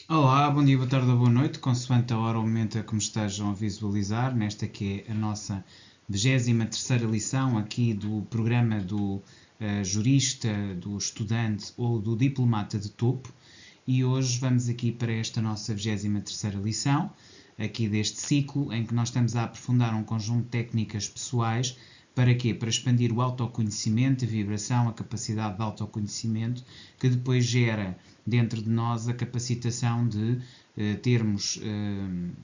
Olá, bom dia, boa tarde ou boa noite, consoante a hora ou momento a que me estejam a visualizar, nesta que é a nossa 23ª lição aqui do programa do jurista, do estudante ou do diplomata de topo, e hoje vamos aqui para esta nossa 23ª lição, aqui deste ciclo, em que nós estamos a aprofundar um conjunto de técnicas pessoais. Para quê? Para expandir o autoconhecimento, a vibração, a capacidade de autoconhecimento, que depois gera dentro de nós a capacitação de termos,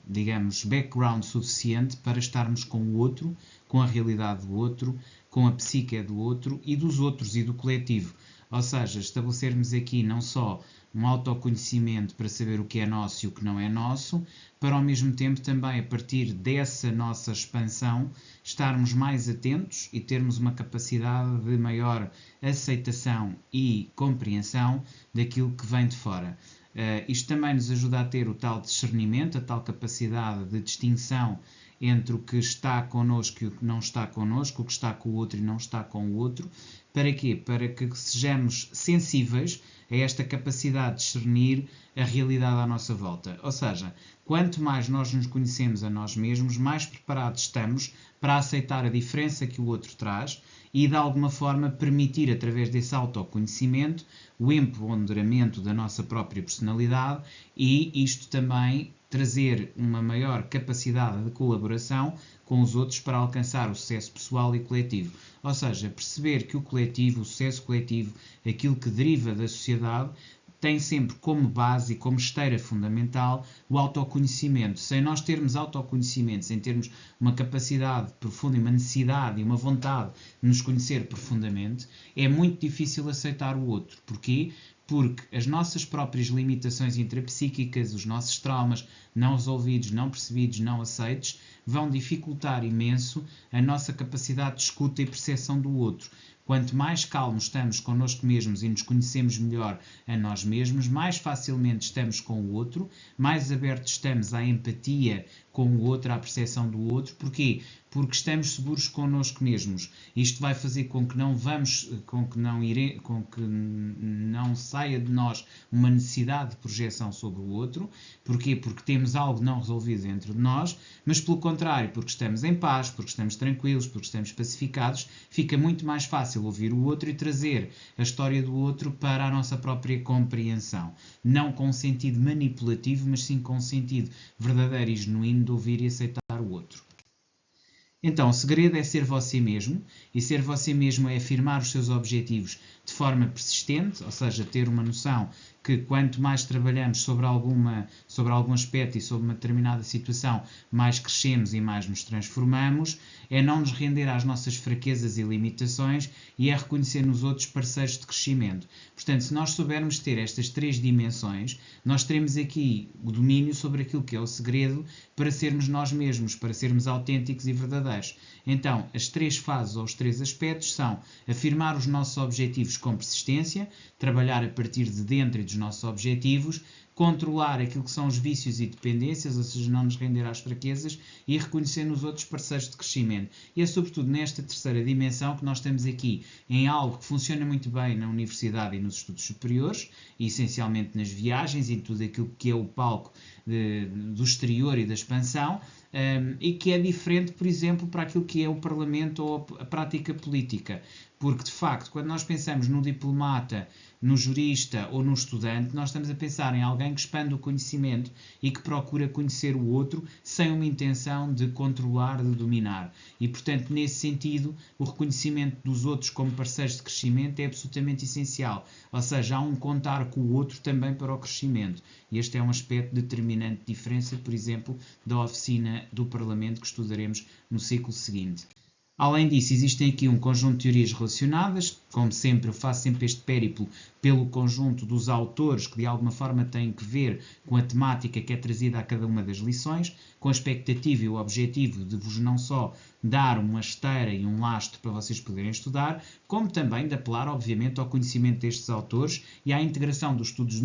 digamos, background suficiente para estarmos com o outro, com a realidade do outro, com a psique do outro e dos outros e do coletivo. Ou seja, estabelecermos aqui não só um autoconhecimento para saber o que é nosso e o que não é nosso, para ao mesmo tempo também, a partir dessa nossa expansão, estarmos mais atentos e termos uma capacidade de maior aceitação e compreensão daquilo que vem de fora. Isto também nos ajuda a ter o tal discernimento, a tal capacidade de distinção entre o que está connosco e o que não está connosco, o que está com o outro e não está com o outro. Para quê? Para que sejamos sensíveis a esta capacidade de discernir a realidade à nossa volta. Ou seja, quanto mais nós nos conhecemos a nós mesmos, mais preparados estamos para aceitar a diferença que o outro traz e, de alguma forma, permitir, através desse autoconhecimento, o empoderamento da nossa própria personalidade e isto também trazer uma maior capacidade de colaboração com os outros para alcançar o sucesso pessoal e coletivo. Ou seja, perceber que o coletivo, o sucesso coletivo, aquilo que deriva da sociedade, tem sempre como base e como esteira fundamental o autoconhecimento. Sem nós termos autoconhecimento, sem termos uma capacidade profunda e uma necessidade e uma vontade de nos conhecer profundamente, é muito difícil aceitar o outro. Porquê? Porque as nossas próprias limitações intrapsíquicas, os nossos traumas não resolvidos, não percebidos, não aceitos, vão dificultar imenso a nossa capacidade de escuta e percepção do outro. Quanto mais calmos estamos connosco mesmos e nos conhecemos melhor a nós mesmos, mais facilmente estamos com o outro, mais abertos estamos à empatia com o outro, à percepção do outro. Porquê? Porque estamos seguros connosco mesmos. Isto vai fazer com que não saia de nós uma necessidade de projeção sobre o outro. Porquê? Porque temos algo não resolvido dentro de nós, mas pelo contrário, porque estamos em paz, porque estamos tranquilos, porque estamos pacificados, fica muito mais fácil ouvir o outro e trazer a história do outro para a nossa própria compreensão. Não com um sentido manipulativo, mas sim com um sentido verdadeiro e genuíno de ouvir e aceitar o outro. Então, o segredo é ser você mesmo, e ser você mesmo é afirmar os seus objetivos de forma persistente, ou seja, ter uma noção que quanto mais trabalhamos sobre algum aspecto e sobre uma determinada situação, mais crescemos e mais nos transformamos, é não nos render às nossas fraquezas e limitações e é reconhecer nos outros parceiros de crescimento. Portanto, se nós soubermos ter estas três dimensões, nós teremos aqui o domínio sobre aquilo que é o segredo para sermos nós mesmos, para sermos autênticos e verdadeiros. Então, as três fases ou os três aspectos são afirmar os nossos objetivos com persistência, trabalhar a partir de dentro e dos nossos objetivos, controlar aquilo que são os vícios e dependências, ou seja, não nos render às fraquezas e reconhecer nos outros parceiros de crescimento. E é sobretudo nesta terceira dimensão que nós estamos aqui em algo que funciona muito bem na universidade e nos estudos superiores, e essencialmente nas viagens e em tudo aquilo que é o palco do exterior e da expansão, e que é diferente, por exemplo, para aquilo que é o Parlamento ou a prática política. Porque, de facto, quando nós pensamos no diplomata, no jurista ou no estudante, nós estamos a pensar em alguém que expande o conhecimento e que procura conhecer o outro sem uma intenção de controlar, de dominar. E, portanto, nesse sentido, o reconhecimento dos outros como parceiros de crescimento é absolutamente essencial. Ou seja, há um contar com o outro também para o crescimento. E este é um aspecto determinante de diferença, por exemplo, da oficina do Parlamento que estudaremos no ciclo seguinte. Além disso, existem aqui um conjunto de teorias relacionadas. Como sempre, eu faço sempre este périplo pelo conjunto dos autores que de alguma forma têm que ver com a temática que é trazida a cada uma das lições, com a expectativa e o objetivo de vos não só dar uma esteira e um lastro para vocês poderem estudar, como também de apelar, obviamente, ao conhecimento destes autores e à integração dos estudos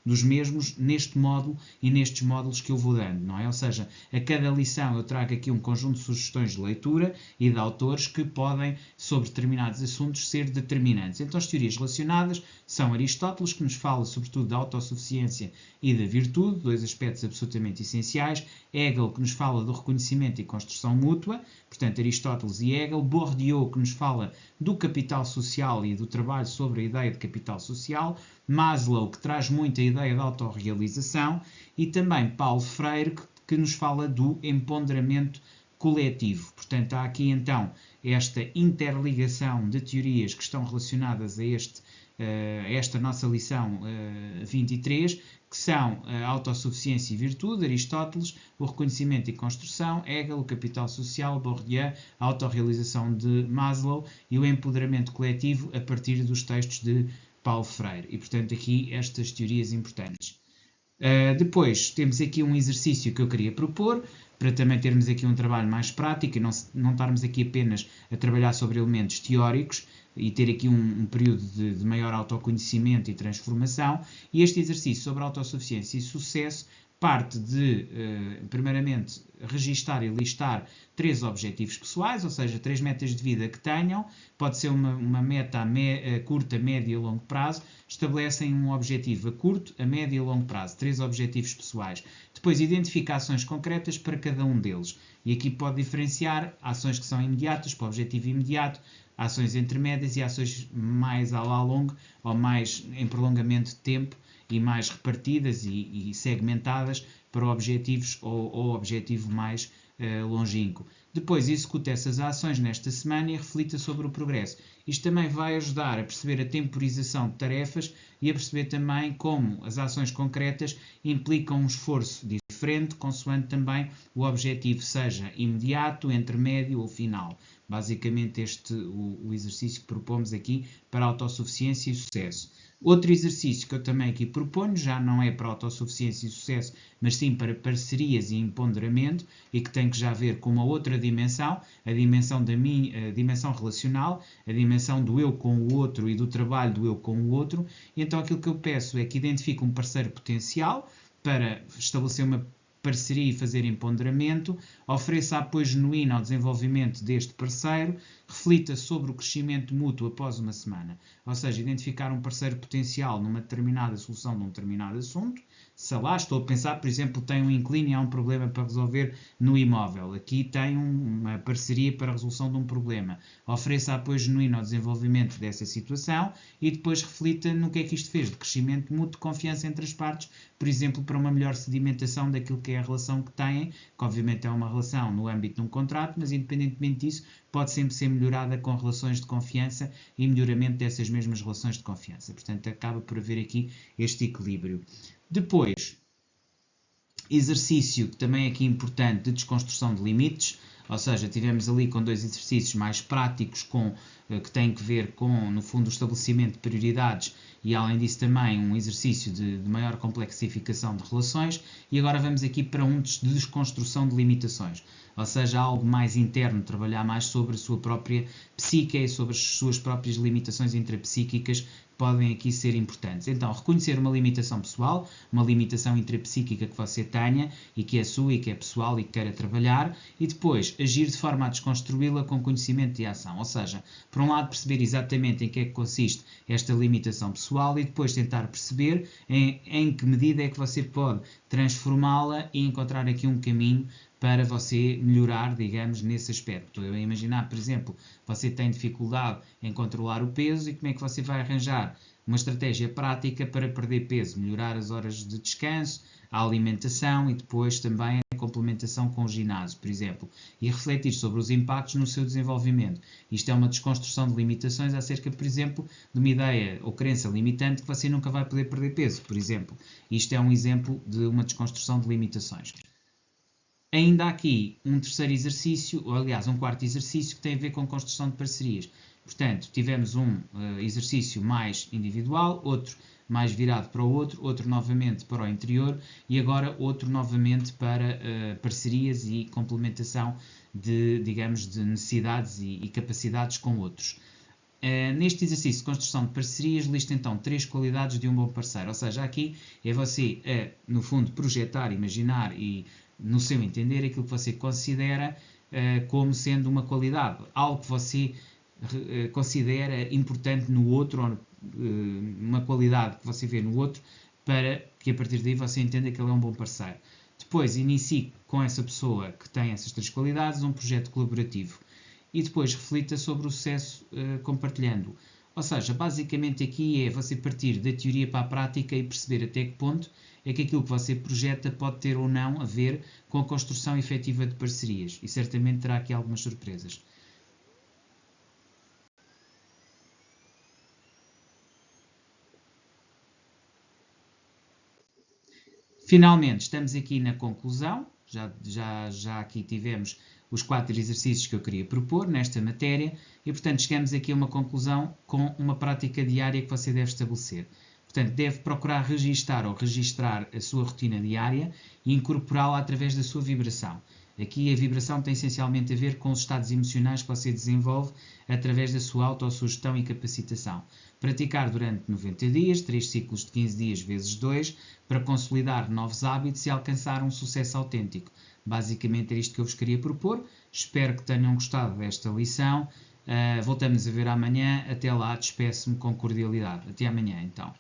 dos mesmos neste módulo e nestes módulos que eu vou dando, não é? Ou seja, a cada lição eu trago aqui um conjunto de sugestões de leitura e de autores que podem, sobre determinados assuntos, ser determinantes. Então, as teorias relacionadas são Aristóteles, que nos fala sobretudo da autossuficiência e da virtude, dois aspectos absolutamente essenciais. Hegel, que nos fala do reconhecimento e construção mútua, portanto Aristóteles e Hegel. Bourdieu, que nos fala do capital social e do trabalho sobre a ideia de capital social. Maslow, que traz muito a ideia da autorrealização. E também Paulo Freire, que nos fala do empoderamento coletivo. Portanto, há aqui então esta interligação de teorias que estão relacionadas a esta nossa lição 23, que são a autossuficiência e virtude, Aristóteles, o reconhecimento e construção, Hegel, o capital social, Bourdieu, a autorrealização de Maslow e o empoderamento coletivo a partir dos textos de Paulo Freire. E, portanto, aqui estas teorias importantes. Depois temos aqui um exercício que eu queria propor, para também termos aqui um trabalho mais prático e não estarmos aqui apenas a trabalhar sobre elementos teóricos e ter aqui um período de maior autoconhecimento e transformação. E este exercício sobre autossuficiência e sucesso parte de, primeiramente, registar e listar 3 objetivos pessoais, ou seja, 3 metas de vida que tenham. Pode ser uma meta a curto, a médio e a longo prazo. Estabelecem um objetivo a curto, a médio e a longo prazo. 3 objetivos pessoais. Depois, identifica ações concretas para cada um deles. E aqui pode diferenciar ações que são imediatas, para o objetivo imediato, ações intermédias e ações mais a longo ou mais em prolongamento de tempo e mais repartidas e segmentadas para objetivos ou objetivo mais longínquo. Depois executa essas ações nesta semana e reflita sobre o progresso. Isto também vai ajudar a perceber a temporização de tarefas e a perceber também como as ações concretas implicam um esforço diferente, consoante também o objetivo seja imediato, intermédio ou final. Basicamente o exercício que propomos aqui para a autossuficiência e sucesso. Outro exercício que eu também aqui proponho, já não é para autossuficiência e sucesso, mas sim para parcerias e empoderamento, e que tem que já ver com uma outra dimensão, a dimensão relacional, a dimensão do eu com o outro e do trabalho do eu com o outro. E então aquilo que eu peço é que identifique um parceiro potencial para estabelecer uma parceria e fazer empoderamento, ofereça apoio genuíno ao desenvolvimento deste parceiro, reflita sobre o crescimento mútuo após uma semana. Ou seja, identificar um parceiro potencial numa determinada solução de um determinado assunto. Sei lá, estou a pensar, por exemplo, tem um inquilino e há um problema para resolver no imóvel. Aqui tem uma parceria para a resolução de um problema. Ofereça apoio genuíno ao desenvolvimento dessa situação e depois reflita no que é que isto fez de crescimento mútuo, de confiança entre as partes, por exemplo, para uma melhor sedimentação daquilo que é a relação que têm, que obviamente é uma relação no âmbito de um contrato, mas independentemente disso, pode sempre ser melhorada com relações de confiança e melhoramento dessas mesmas relações de confiança. Portanto, acaba por haver aqui este equilíbrio. Depois, exercício que também é aqui importante de desconstrução de limites, ou seja, tivemos ali com 2 exercícios mais práticos que têm que ver com, no fundo, o estabelecimento de prioridades e, além disso, também um exercício de maior complexificação de relações. E agora vamos aqui para um de desconstrução de limitações, ou seja, algo mais interno, trabalhar mais sobre a sua própria psique e sobre as suas próprias limitações intrapsíquicas podem aqui ser importantes. Então, reconhecer uma limitação pessoal, uma limitação intrapsíquica que você tenha e que é sua e que é pessoal e que queira trabalhar, e depois agir de forma a desconstruí-la com conhecimento e ação. Ou seja, por um lado perceber exatamente em que é que consiste esta limitação pessoal e depois tentar perceber em que medida é que você pode transformá-la e encontrar aqui um caminho para você melhorar, digamos, nesse aspecto. Estou a imaginar, por exemplo, você tem dificuldade em controlar o peso e como é que você vai arranjar uma estratégia prática para perder peso, melhorar as horas de descanso, a alimentação e depois também a complementação com o ginásio, por exemplo, e refletir sobre os impactos no seu desenvolvimento. Isto é uma desconstrução de limitações acerca, por exemplo, de uma ideia ou crença limitante que você nunca vai poder perder peso, por exemplo. Isto é um exemplo de uma desconstrução de limitações. Ainda há aqui um terceiro exercício, ou aliás um quarto exercício que tem a ver com construção de parcerias. Portanto, tivemos um exercício mais individual, outro mais virado para o outro novamente para o interior e agora outro novamente para parcerias e complementação de, digamos, de necessidades e capacidades com outros. Neste exercício de construção de parcerias, lista então 3 qualidades de um bom parceiro. Ou seja, aqui é você, no fundo, projetar, imaginar e, no seu entender, aquilo que você considera como sendo uma qualidade. Algo que você considera importante no outro, ou uma qualidade que você vê no outro, para que a partir daí você entenda que ele é um bom parceiro. Depois inicie com essa pessoa que tem essas 3 qualidades um projeto colaborativo e depois reflita sobre o sucesso compartilhando. Ou seja, basicamente aqui é você partir da teoria para a prática e perceber até que ponto é que aquilo que você projeta pode ter ou não a ver com a construção efetiva de parcerias. E certamente terá aqui algumas surpresas. Finalmente, estamos aqui na conclusão. Já aqui tivemos os 4 exercícios que eu queria propor nesta matéria e, portanto, chegamos aqui a uma conclusão com uma prática diária que você deve estabelecer. Portanto, deve procurar registrar a sua rotina diária e incorporá-la através da sua vibração. Aqui a vibração tem essencialmente a ver com os estados emocionais que você desenvolve através da sua autossugestão e capacitação. Praticar durante 90 dias, 3 ciclos de 15 dias vezes 2, para consolidar novos hábitos e alcançar um sucesso autêntico. Basicamente é isto que eu vos queria propor. Espero que tenham gostado desta lição. Voltamos a ver amanhã. Até lá, despeço-me com cordialidade. Até amanhã, então.